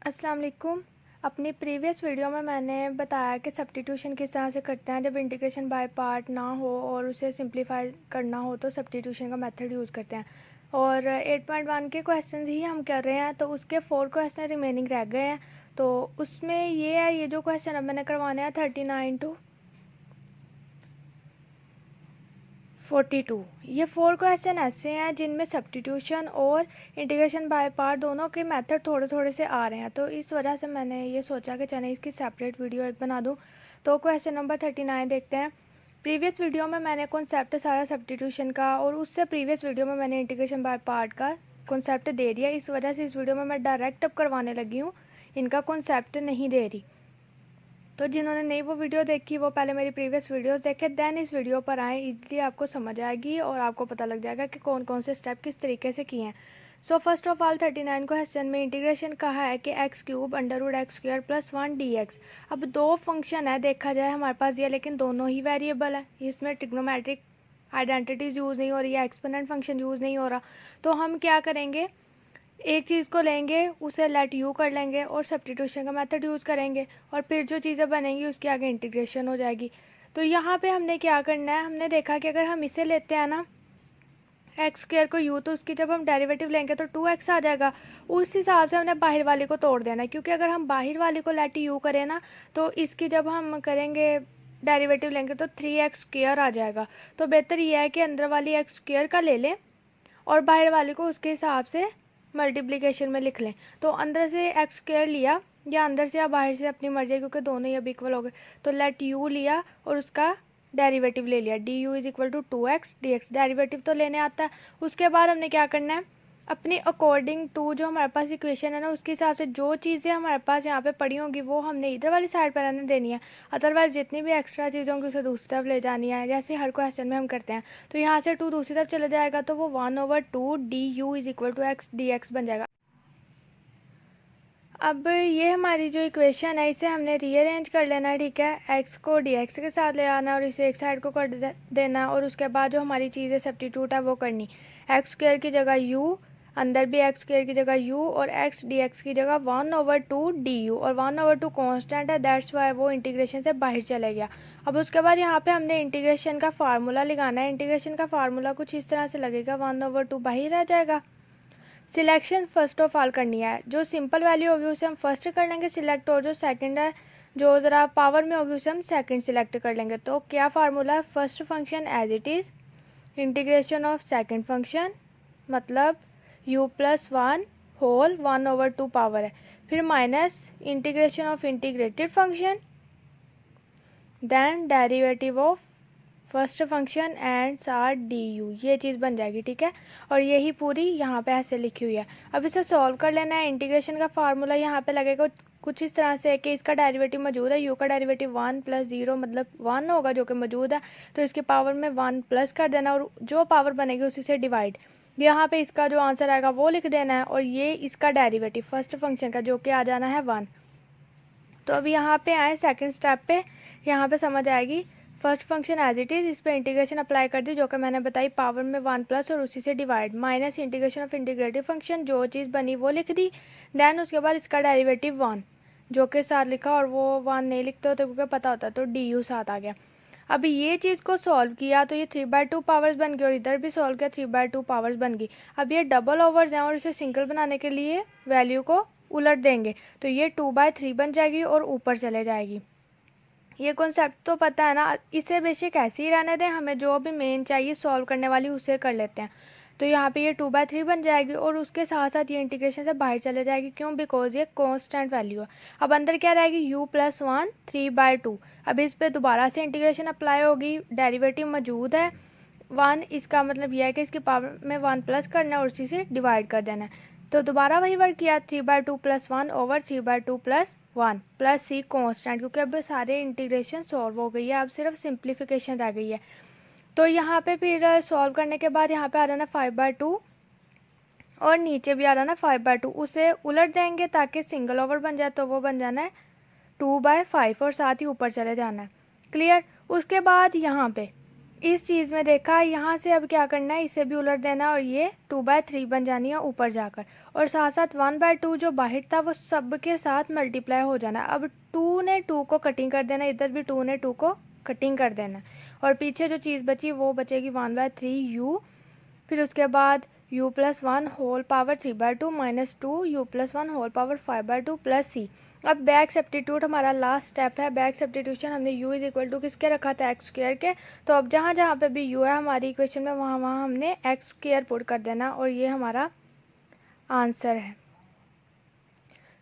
अस्सलाम वालेकुम। अपनी प्रीवियस वीडियो में मैंने बताया कि सब्स्टिट्यूशन किस तरह से करते हैं जब इंटीग्रेशन बाय पार्ट ना हो और उसे सिंपलीफाई करना हो तो सब्स्टिट्यूशन का मेथड यूज़ करते हैं। और 8.1 के क्वेश्चंस ही हम कर रहे हैं, तो उसके 4 क्वेश्चन रिमेनिंग रह गए हैं। तो उसमें ये जो क्वेश्चन अब मैंने करवाने हैं 39 टू 42, ये 4 क्वेश्चन ऐसे हैं जिनमें सब्स्टिट्यूशन और इंटीग्रेशन बाय पार्ट दोनों के मेथड थोड़े थोड़े से आ रहे हैं। तो इस वजह से मैंने ये सोचा कि चलें इसकी सेपरेट वीडियो एक बना दूं। तो क्वेश्चन नंबर 39 देखते हैं। प्रीवियस वीडियो में मैंने कॉन्सेप्ट सारा सब्स्टिट्यूशन का और उससे प्रीवियस वीडियो में मैंने इंटीग्रेशन बाय पार्ट का कॉन्सेप्ट दे दिया। इस वजह से इस वीडियो में मैं डायरेक्ट अब करवाने लगी हूँ, इनका कॉन्सेप्ट नहीं दे रही। तो जिन्होंने नहीं वो वीडियो देखी वो पहले मेरी प्रीवियस वीडियोस देखे, देन इस वीडियो पर आए। इजीली आपको समझ आएगी और आपको पता लग जाएगा कि कौन कौन से स्टेप किस तरीके से किए हैं। So first of all 39 question में इंटीग्रेशन कहा है कि x cube under x square plus 1 dx। अब दो फंक्शन है देखा जाए हमारे पास ये, लेकिन दोनों ही वेरिएबल है, इसमें ट्रिग्नोमेट्रिक आइडेंटिटीज यूज़ नहीं हो रही है, एक्सपोनेंट फंक्शन यूज़ नहीं हो रहा। तो हम क्या करेंगे, एक चीज़ को लेंगे उसे लेट यू कर लेंगे और सब्स्टिट्यूशन का मेथड यूज़ करेंगे और फिर जो चीज़ें बनेंगी उसके आगे इंटीग्रेशन हो जाएगी। तो यहाँ पे हमने क्या करना है, हमने देखा कि अगर हम इसे लेते हैं ना एक्स स्क्वायर को यू, तो उसकी जब हम डेरिवेटिव लेंगे तो 2x आ जाएगा। उस हिसाब से हमने बाहर वाली को तोड़ देना है, क्योंकि अगर हम बाहर वाली को लेट यू करें ना तो इसकी जब हम करेंगे डेरिवेटिव लेंगे तो 3x स्क्वायर आ जाएगा। तो बेहतर यह है कि अंदर वाली एक्स स्क्वायर का ले लें और बाहर वाली को उसके हिसाब से मल्टीप्लिकेशन में लिख लें। तो अंदर से एक्स स्क्वायर लिया या अंदर से या बाहर से अपनी मर्जी, क्योंकि दोनों ही अब इक्वल हो गए। तो लेट यू लिया और उसका डेरिवेटिव ले लिया, D U is equal to 2x dx। Derivative तो लेने आता है। उसके बाद हमने क्या करना है, अपनी अकॉर्डिंग टू जो हमारे पास इक्वेशन है ना उसके हिसाब से जो चीज़ें हमारे पास यहाँ पे पड़ी होंगी वो हमने इधर वाली साइड पर रहने देनी है। अदरवाइज जितनी भी एक्स्ट्रा चीज़ें होंगी उसे दूसरी तरफ ले जानी है, जैसे हर क्वेश्चन में हम करते हैं। तो यहाँ से 2 दूसरी तरफ चला जाएगा तो वो 1/2 D U is equal to X D X बन जाएगा। अब ये हमारी जो इक्वेशन है इसे हमने रीअरेंज कर लेना है, ठीक है। एक्स को डी एक्स के साथ ले आना और इसे एक साइड को कर देना और उसके बाद जो हमारी चीज़ है सब्स्टिट्यूट है वो करनी। एक्स स्क्वायर की जगह यू, अंदर भी एक्स स्क्वायर की जगह यू और एक्स डी एक्स की जगह 1/2 डी यू, और 1/2 कॉन्स्टेंट है, दैट्स वाई वो इंटीग्रेशन से बाहर चले गया। अब उसके बाद यहाँ पे हमने इंटीग्रेशन का फार्मूला लगाना है। इंटीग्रेशन का फार्मूला कुछ इस तरह से लगेगा, 1/2 बाहर आ जाएगा। सिलेक्शन फर्स्ट ऑफ ऑल करनी है, जो सिंपल वैल्यू होगी उसे हम फर्स्ट कर लेंगे सिलेक्ट, और जो सेकंड है जो ज़रा पावर में होगी उसे हम सेकंड सिलेक्ट कर लेंगे। तो क्या फार्मूला है, first function as it is integration of second function, मतलब u प्लस 1 होल 1/2 पावर है, फिर minus integration of integrated function, then derivative of first function and सार डी यू, ये चीज़ बन जाएगी, ठीक है। और यही पूरी यहाँ पे ऐसे लिखी हुई है। अब इसे सॉल्व कर लेना है। इंटीग्रेशन का फार्मूला यहाँ पे लगेगा कुछ इस तरह से कि इसका डेरिवेटिव मौजूद है, यू का डेरिवेटिव 1 + 0 मतलब 1 होगा जो कि मौजूद है, तो इसकी पावर में 1 प्लस कर देना और जो पावर बनेगी उसी से डिवाइड। यहाँ पे इसका जो आंसर आएगा वो लिख देना है और ये इसका डेरिवेटिव फर्स्ट फंक्शन का जो कि आ जाना है 1। तो अब यहाँ पे आए सेकेंड स्टेप पे, यहाँ पे समझ आएगी। First function as it is, इस पर इंटीग्रेशन अप्लाई कर दी जो कि मैंने बताई, पावर में 1 प्लस और उसी से divide, minus integration of integrative function, जो चीज़ बनी वो लिख दी। देन उसके बाद इसका डेरिवेटिव 1 जो के साथ लिखा, और वो 1 नहीं लिखते होते क्योंकि पता होता तो डी यू साथ आ गया। अभी ये चीज़ को सॉल्व किया तो ये 3/2 पावर्स बन गई और इधर भी सॉल्व किया 3/2 पावर्स बन गई। अब ये डबल ओवर्स हैं और इसे सिंगल बनाने के लिए वैल्यू को उलट देंगे तो ये 2/3 बन जाएगी और ऊपर चले जाएगी। ये कॉन्सेप्ट तो पता है ना, इसे बेसिक ऐसे ही रहने दें, हमें जो भी मेन चाहिए सॉल्व करने वाली उसे कर लेते हैं। तो यहाँ पे ये 2/3 बन जाएगी और उसके साथ साथ ये इंटीग्रेशन से बाहर चले जाएगी, क्यों, बिकॉज ये कांस्टेंट वैल्यू है। अब अंदर क्या रहेगी, u + 1 3/2। अब इस पर दोबारा से इंटीग्रेशन अप्लाई होगी, डेरिवेटिव मौजूद है 1, इसका मतलब यह है कि इसकी पावर में 1 प्लस करना है और उसी से डिवाइड कर देना है। तो दोबारा वही वर्क किया, 3/2 + 1 ओवर 3/2 + 1 प्लस सी कॉन्स्टेंट, क्योंकि अब सारे इंटीग्रेशन सॉल्व हो गई है, अब सिर्फ सिंप्लीफिकेशन रह गई है। तो यहाँ पे फिर सॉल्व करने के बाद यहाँ पे आ जाना 5/2 और नीचे भी आ रहा ना 5/2, उसे उलट देंगे ताकि सिंगल ओवर बन जाए, तो वो बन जाना है 2/5 और साथ ही ऊपर चले जाना है। क्लियर। उसके बाद यहाँ पे इस चीज़ में देखा, यहाँ से अब क्या करना है, इसे भी उलट देना और ये 2/3 बन जानी है ऊपर जाकर, और साथ साथ 1/2 जो बाहर था वो सब के साथ मल्टीप्लाई हो जाना। अब 2 ने 2 को कटिंग कर देना, इधर भी 2 ने 2 को कटिंग कर देना, और पीछे जो चीज़ बची वो बचेगी 1/3 u, फिर उसके बाद u+1 whole power 3/2 minus 2 u+1 whole power 5/2 plus c। अब बैक सब्स्टिट्यूट हमारा लास्ट स्टेप है। बैक सब्स्टिट्यूशन हमने u इज इक्वल टू किसके रखा था, एक्स स्क्वायर के, तो अब जहाँ जहाँ पे भी u है हमारी इक्वेशन में वहाँ वहाँ हमने एक्स स्क्वायर पुट कर देना, और ये हमारा आंसर है।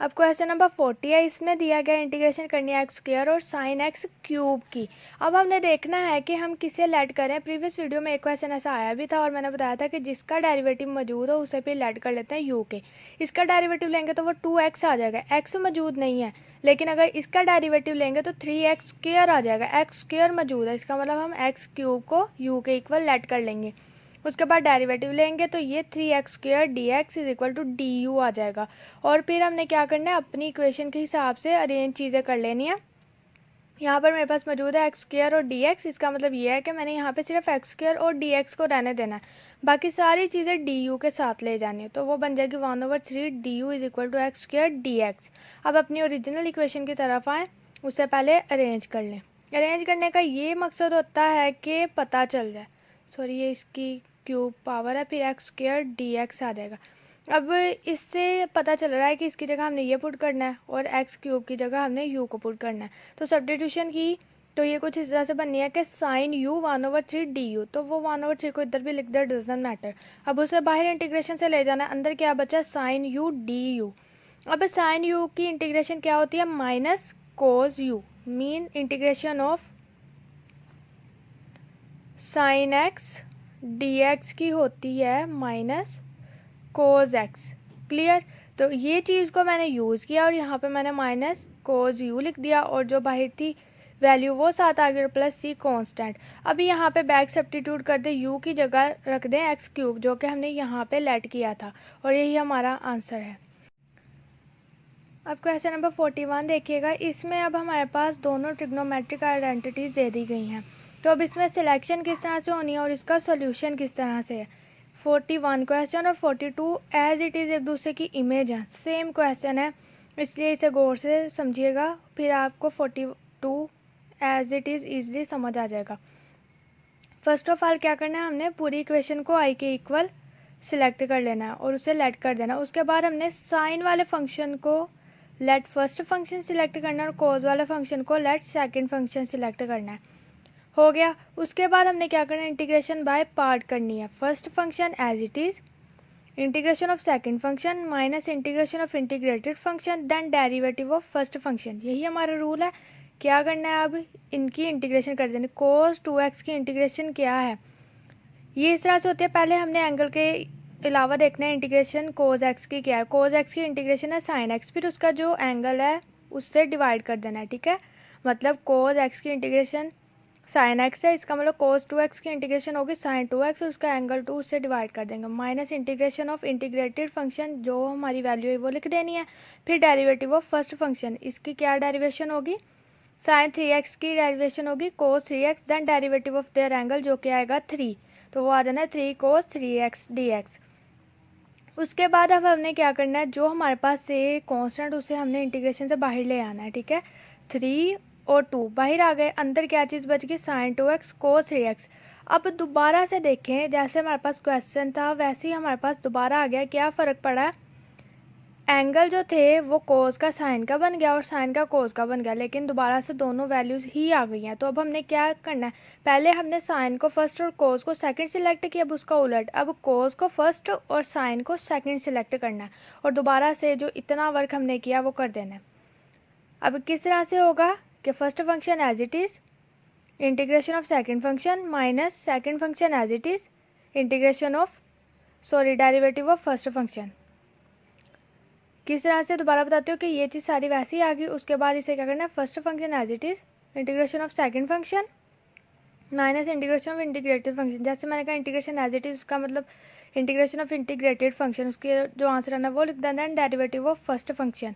अब क्वेश्चन नंबर 40 है, इसमें दिया गया इंटीग्रेशन करनी है एक्स स्क्वायर और साइन एक्स क्यूब की। अब हमने देखना है कि हम किसे लेट करें। प्रीवियस वीडियो में एक क्वेश्चन ऐसा आया भी था और मैंने बताया था कि जिसका डेरिवेटिव मौजूद हो उसे फिर लेट कर लेते हैं यू के। इसका डेरिवेटिव लेंगे तो वो 2x आ जाएगा, x मौजूद नहीं है, लेकिन अगर इसका डेरिवेटिव लेंगे तो 3x स्क्वायर आ जाएगा, x स्क्वायर मौजूद है, इसका मतलब हम एक्स क्यूब को यू के इक्वल लेट कर लेंगे। उसके बाद डेरिवेटिव लेंगे तो ये 3x² dx is equal to du आ जाएगा, और फिर हमने क्या करना है, अपनी इक्वेशन के हिसाब से अरेंज चीज़ें कर लेनी है। यहाँ पर मेरे पास मौजूद है x² और dx, इसका मतलब ये है कि मैंने यहाँ पे सिर्फ x² और dx को रहने देना है, बाकी सारी चीज़ें du के साथ ले जानी है, तो वो बन जाएगी 1/3 du is equal to x² dx। अब अपनी ओरिजिनल इक्वेशन की तरफ आएँ, उससे पहले अरेंज कर लें। अरेंज करने का ये मकसद होता है कि पता चल जाए, सॉरी ये इसकी क्यूब पावर है, फिर x² dx आ जाएगा। अब इससे पता चल रहा है कि इसकी जगह हमने ये पुट करना है और x क्यूब की जगह हमने u को पुट करना है, तो सब्स्टिट्यूशन की तो ये कुछ इस तरह से बननी है कि साइन u 1/3 du, तो वो 1/3 को इधर भी लिख दे, डजंट मैटर। अब उसे बाहर इंटीग्रेशन से ले जाना है, अंदर क्या बचा, साइन u du। अब साइन u की इंटीग्रेशन क्या होती है, minus cos u, mean integration of sine x dx की होती है माइनस कोस x। क्लियर, तो ये चीज़ को मैंने यूज़ किया और यहाँ पे मैंने माइनस कोस u लिख दिया, और जो बाहर थी वैल्यू वो साथ आ गई प्लस c कांस्टेंट। अभी यहाँ पे बैक सब्स्टिट्यूट कर दे, u की जगह रख दें एक्स क्यूब, जो कि हमने यहाँ पे लेट किया था, और यही हमारा आंसर है। अब क्वेश्चन नंबर 41 देखिएगा, इसमें अब हमारे पास दोनों ट्रिग्नोमेट्रिक आइडेंटिटीज दे दी गई हैं, तो अब इसमें सिलेक्शन किस तरह से होनी है और इसका सॉल्यूशन किस तरह से है। 41 क्वेश्चन और 42 एज इट इज़ एक दूसरे की इमेज है, सेम क्वेश्चन है, इसलिए इसे गौर से समझिएगा, फिर आपको 42 एज इट इज़ ईजिली समझ आ जाएगा। फर्स्ट ऑफ ऑल क्या करना है, हमने पूरी इक्वेशन को आई के इक्वल सिलेक्ट कर लेना है और उसे लेट कर देना। उसके बाद हमने साइन वाले फंक्शन को लेट फर्स्ट फंक्शन सिलेक्ट करना है और कोस वाले फंक्शन को लेट सेकंड फंक्शन सिलेक्ट करना है। हो गया। उसके बाद हमने क्या करना है, इंटीग्रेशन बाय पार्ट करनी है। First function as it is, integration of second function minus integration of integrated function, then derivative of first function. यही हमारा रूल है। क्या करना है, अब इनकी इंटीग्रेशन कर देनी। कोस 2x की इंटीग्रेशन क्या है, ये इस तरह से होती है। पहले हमने एंगल के अलावा देखना है इंटीग्रेशन कोस x की क्या है। कोस x की इंटीग्रेशन है साइन x, फिर उसका जो एंगल है उससे डिवाइड कर देना है, ठीक है। मतलब कोस x की इंटीग्रेशन साइन x है, इसका मतलब कोस 2x की इंटीग्रेशन होगी साइन 2x और उसका एंगल 2 उससे डिवाइड कर देंगे, minus integration of integrated function, जो हमारी वैल्यू है वो लिख देनी है। फिर डेरिवेटिव ऑफ फर्स्ट फंक्शन, इसकी क्या डेरिवेशन होगी, साइन 3x की डेरिवेशन होगी cos 3x, then derivative of their angle जो कि आएगा 3, तो वो आ जाना है 3 कोस 3x dx। उसके बाद अब हमने क्या करना है, जो हमारे पास से कांस्टेंट उसे हमने इंटीग्रेशन से बाहर ले आना है, ठीक है। 3 और 2 बाहर आ गए, अंदर क्या चीज़ बच गई, साइन 2x कोस 3x। अब दोबारा से देखें, जैसे हमारे पास क्वेश्चन था वैसे ही हमारे पास दोबारा आ गया। क्या फ़र्क पड़ा है, एंगल जो थे वो कोस का साइन का बन गया और साइन का कोस का बन गया, लेकिन दोबारा से दोनों वैल्यूज़ ही आ गई हैं। तो अब हमने क्या करना है, पहले हमने साइन को फर्स्ट और कोस को सेकंड सिलेक्ट किया, अब उसका उलट, अब कोस को फर्स्ट और साइन को सेकंड सिलेक्ट करना है और दोबारा से जो इतना वर्क हमने किया वो कर देना है। अब किस तरह से होगा कि first function as it is, integration of second function minus second function as it is, integration of derivative of first function. किस तरह से दोबारा बताते हो कि ये चीज़ सारी वैसी आ गई। उसके बाद इसे क्या करना है, first function as it is, integration of second function minus integration of integrated function. जैसे मैंने कहा इंटीग्रेशन एज इट इज़, उसका मतलब इंटीग्रेशन ऑफ इंटीग्रेटेड फंक्शन, उसके जो आंसर आना वो लिख देना है, डेरिवेटिव ऑफ फर्स्ट फंक्शन।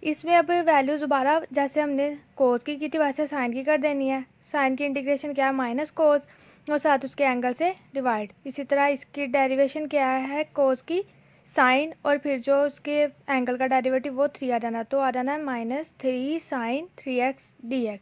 इसमें अब वैल्यू दोबारा जैसे हमने कोस की थी वैसे साइन की कर देनी है। साइन की इंटीग्रेशन क्या है, माइनस कोस, और साथ उसके एंगल से डिवाइड। इसी तरह इसकी डेरिवेशन क्या है, कोस की साइन, और फिर जो उसके एंगल का डेरिवेटिव वो 3 आ जाना, तो आ जाना है -3 sin 3x dx।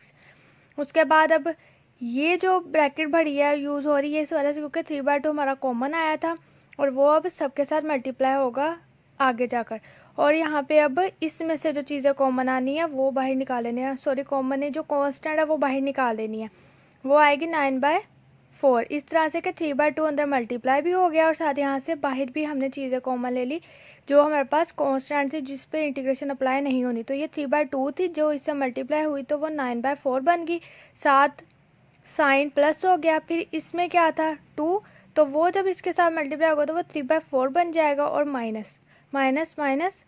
उसके बाद अब ये जो ब्रैकेट बड़ी है यूज़ हो रही है इस वजह से क्योंकि 3/2 हमारा कॉमन आया था और वो अब सबके साथ मल्टीप्लाई होगा आगे जाकर। और यहाँ पे अब इसमें से जो चीज़ें कॉमन आनी है वो बाहर निकाल लेनी है, सॉरी कॉमन नहीं, जो कांस्टेंट है वो बाहर निकाल देनी है, वो आएगी 9/4। इस तरह से कि 3/2 अंदर मल्टीप्लाई भी हो गया और साथ यहाँ से बाहर भी हमने चीज़ें कॉमन ले ली जो हमारे पास कांस्टेंट थी जिस पे इंटीग्रेशन अप्लाई नहीं होनी। तो ये 3/2 थी जो इससे मल्टीप्लाई हुई तो वो 9/4 बन गई, साथ साइन प्लस हो गया, फिर इसमें क्या था 2, तो वो जब इसके साथ मल्टीप्लाई होगा तो वो 3/4 बन जाएगा और माइनस माइनस माइनस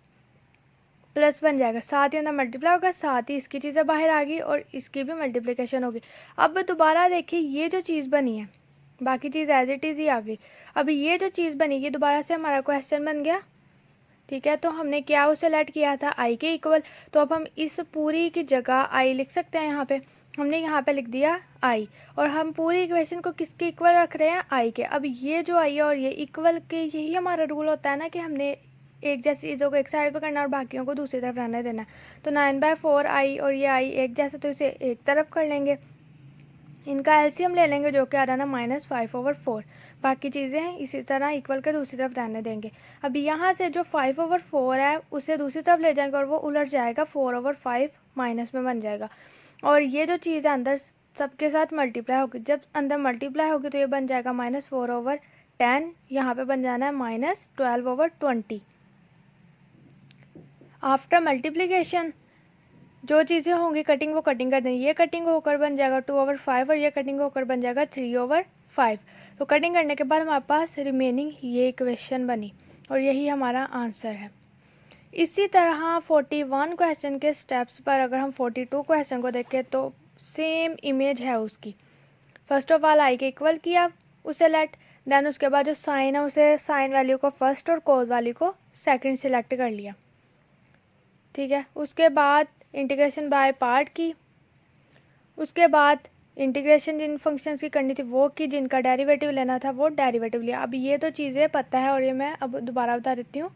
प्लस बन जाएगा, साथ ही अंदर मल्टीप्लाई होगा, साथ ही इसकी चीज़ें बाहर आ गई और इसकी भी मल्टीप्लिकेशन होगी। अब दोबारा देखिए ये जो चीज़ बनी है बाकी चीज़ एज इट इज़ ही आ गई। अब ये जो चीज़ बनी ये दोबारा से हमारा क्वेश्चन बन गया, ठीक है। तो हमने क्या उसे सेलेक्ट किया था आई के इक्वल, तो अब हम इस पूरी की जगह आई लिख सकते हैं। यहाँ पे हमने यहाँ पे लिख दिया आई और हम पूरी इक्वेशन को किसके इक्वल रख रहे हैं, आई के। अब ये जो आई है और ये इक्वल के, यही हमारा रूल होता है ना कि हमने एक जैसी चीज़ों को एक साइड पे करना और बाकियों को दूसरी तरफ रहने देना। तो 9/4 आई और ये आई एक जैसे, तो इसे एक तरफ कर लेंगे, इनका एलसीएम ले लेंगे जो कि आ रहा ना -5/4। बाकी चीज़ें इसी तरह इक्वल के दूसरी तरफ रहने देंगे। अब यहाँ से जो 5/4 है उसे दूसरी तरफ ले जाएंगे और वो उलट जाएगा 4/5 माइनस में बन जाएगा। और ये जो चीज़ है अंदर सबके साथ मल्टीप्लाई होगी, जब अंदर मल्टीप्लाई होगी तो ये बन जाएगा -4/10, यहाँ पे बन जाना है -12/20। आफ्टर मल्टीप्लिकेशन जो चीज़ें होंगी कटिंग वो कटिंग कर देंगे, ये कटिंग होकर बन जाएगा 2/5 और ये कटिंग होकर बन जाएगा 3/5। तो कटिंग करने के बाद हमारे पास रिमेनिंग ये इक्वेशन बनी और यही हमारा आंसर है। इसी तरह 41 क्वेश्चन के स्टेप्स पर अगर हम 42 क्वेश्चन को देखें तो सेम इमेज है उसकी। फर्स्ट ऑफ ऑल आई के इक्वल किया उसे लेट, देन उसके बाद जो साइन है उसे साइन वैल्यू को फर्स्ट और कोस वैल्यू को सेकंड सिलेक्ट कर लिया, ठीक है। उसके बाद इंटीग्रेशन बाय पार्ट की, उसके बाद इंटीग्रेशन जिन फंक्शंस की करनी थी वो की, जिनका डेरिवेटिव लेना था वो डेरिवेटिव लिया। अब ये तो चीज़ें पता है और ये मैं अब दोबारा बता देती हूँ।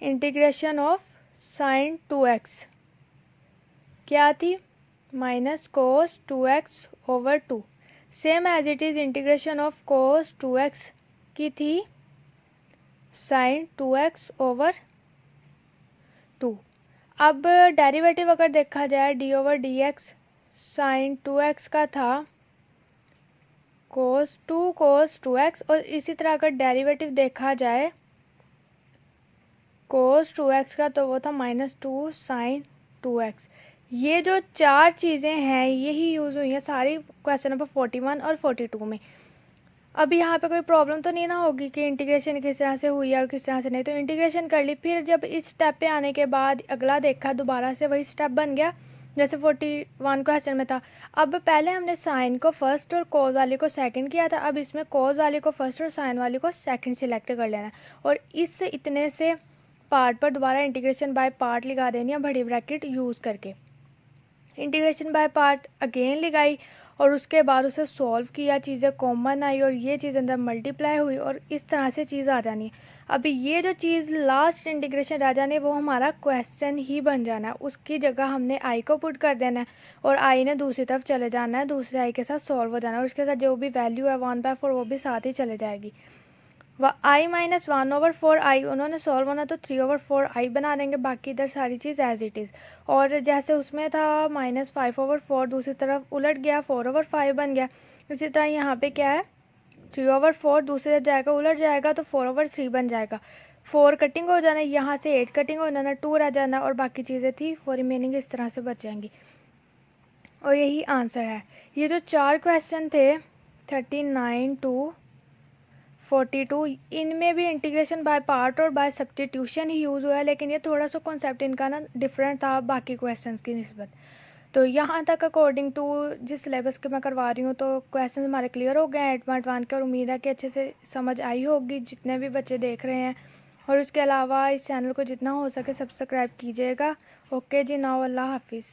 इंटीग्रेशन ऑफ साइन 2x क्या थी, -cos 2x/2, same as it is integration of cos 2x की थी साइन 2x/2। अब डेरिवेटिव अगर देखा जाए d/dx साइन 2x का था cos 2x, और इसी तरह अगर डेरिवेटिव देखा जाए cos 2x का तो वो था -2 sin 2x। ये जो चार चीज़ें हैं यही यूज़ हुई हैं सारी क्वेश्चन नंबर 41 और 42 में। अब यहाँ पे कोई प्रॉब्लम तो नहीं ना होगी कि इंटीग्रेशन किस तरह से हुई है और किस तरह से नहीं, तो इंटीग्रेशन कर ली। फिर जब इस स्टेप पे आने के बाद अगला देखा दोबारा से वही स्टेप बन गया जैसे 41 क्वेश्चन में था। अब पहले हमने साइन को फर्स्ट और कोस वाले को सेकंड किया था, अब इसमें कोस वाले को फर्स्ट और साइन वाले को सेकंड सिलेक्ट कर लेना और इस इतने से पार्ट पर दोबारा इंटीग्रेशन बाय पार्ट लगा देनी है बड़ी ब्रैकेट यूज़ करके। इंटीग्रेशन बाय पार्ट अगेन लगाई और उसके बाद उसे सॉल्व किया, चीज़ें कॉमन आई और ये चीज़ अंदर मल्टीप्लाई हुई और इस तरह से चीज़ आ जानी है। अभी ये जो चीज़ लास्ट इंटीग्रेशन रह जानी है वो हमारा क्वेश्चन ही बन जाना है, उसकी जगह हमने आई को पुट कर देना है और आई ने दूसरी तरफ चले जाना है, दूसरे आई के साथ सॉल्व हो जाना है और उसके साथ जो भी वैल्यू है 1/4 वो भी साथ ही चले जाएगी। आई -1/4 आई उन्होंने सॉल्व होना तो 3/4 आई बना देंगे, बाकी इधर सारी चीज़ एज इट इज़। और जैसे उसमें था -5/4 दूसरी तरफ उलट गया 4/5 बन गया, इसी तरह यहाँ पे क्या है 3/4 दूसरी तरफ जाएगा उलट जाएगा तो 4/3 बन जाएगा। 4 कटिंग हो जाना, यहाँ से 8 कटिंग हो जाना, 2 रह जाना और बाकी चीज़ें थी वो रिमेनिंग इस तरह से बच जाएंगी और यही आंसर है। ये जो चार क्वेश्चन थे 39 to 42 इनमें भी इंटीग्रेशन बाय पार्ट और बाय सब्स्टिट्यूशन ही यूज़ हुआ है, लेकिन ये थोड़ा सा कॉन्सेप्ट इनका ना डिफरेंट था बाकी क्वेश्चंस की निस्बत। तो यहाँ तक अकॉर्डिंग टू जिस सिलेबस के मैं करवा रही हूँ तो क्वेश्चंस हमारे क्लियर हो गए हैं 8.1 के और उम्मीद है कि अच्छे से समझ आई होगी जितने भी बच्चे देख रहे हैं। और उसके अलावा इस चैनल को जितना हो सके सब्सक्राइब कीजिएगा। ओके जी, नाउ अल्लाह हाफिज़।